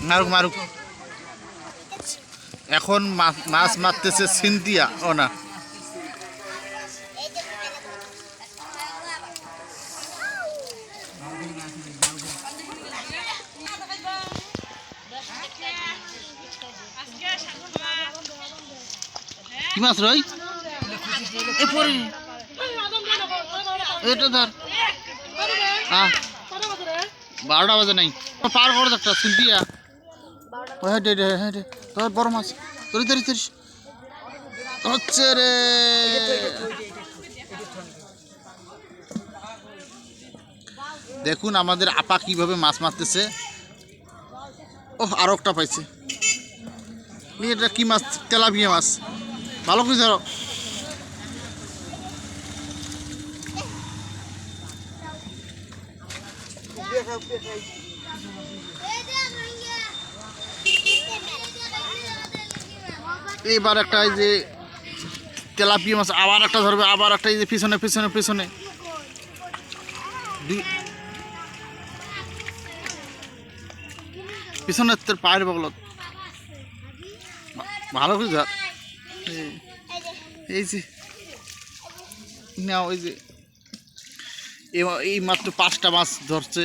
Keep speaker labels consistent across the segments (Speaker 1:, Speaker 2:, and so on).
Speaker 1: মারুক মারুক। এখন মাছ মারতেছে সিনথিয়া। ও না, কি মাছ রই? এটা ধর, 12টা বাজে নাই, পার করে একটা সিনথিয়া। তোর বড় মাছ তরি তরি তরি হচ্ছে রে। দেখুন আমাদের আপা কিভাবে মাছ মারতেছে। ওহ, আরো একটা পাইছে। এটা কি মাছ? তেলাপিয়া মাছ। ভালো করে ধরো। এইবার একটা এই যে তেলাপিয়া মাছ, আবার একটা ধরবে, আবার একটা এই যে পিছনে পিছনে পিছনে পিছনে তোর পায়ের বগলত। ভালো করে ধর। এই যে না, ওই যে এই মাত্র 5টা মাছ ধরছে।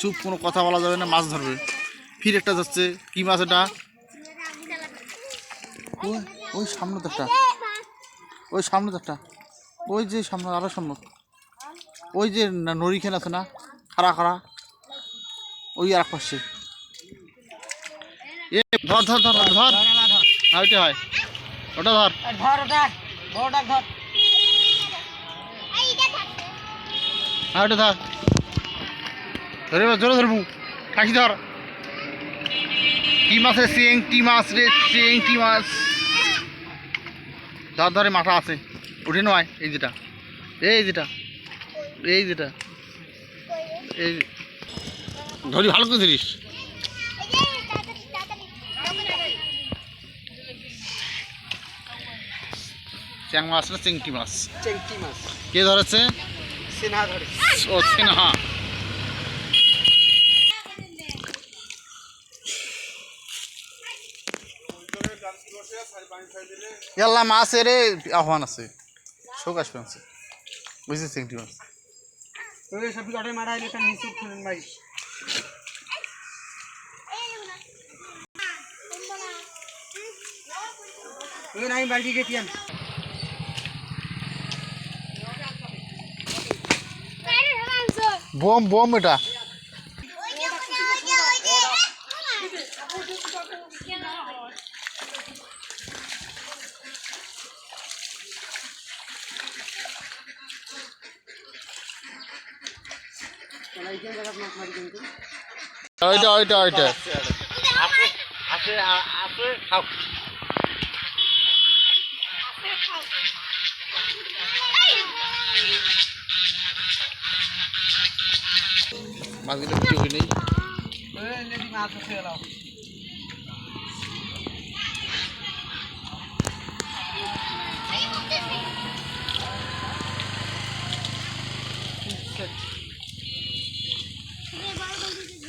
Speaker 1: চুপ, কোনো কথা বলা যাবে না, মাছ ধরবে। ফির একটা যাচ্ছে। কি মাছ এটা? ওই সামনে তো একটা, ওই সামনে তো একটা, ওই যে সামনে, আরো সামনে ওই যে নড়ি খেলা আছে না, খাড়া খাড়া, ওই আর পাশে। এ ধর ধর ধর ধর, ওইটা হয়, ওটা ধর ধর, ওটা বড়টা ধর, হ্যাঁ ওটা ধর, ধরে জোরে ধরবু, কাশি ধর। কি মাছ রে? চেংটি মাছ রে, চেংটি মাছ। ধর ধরে, মাথা আছে, উঠে নয়। এই যেটা, এই যেটা, এই যেটা, এই ধরি, ভালো করে ধরিস। চ্যাং মাছ না চেংটি মাছ? চেংটি মাছ। কে ধরেছে? সিনহা ধরেছে। ও সিনহা। ইয়াল্লা মাছ এরে আহ্বান আছে, শোক আসবে আছে, বুঝছিস? চেংটি মাছ। বোম বোম এটা। ওইটা ওইটা ওইটা মাছগুলো কি হই নেই।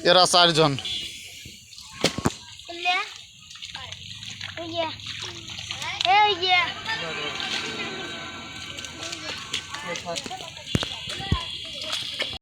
Speaker 1: এরা 4 জন।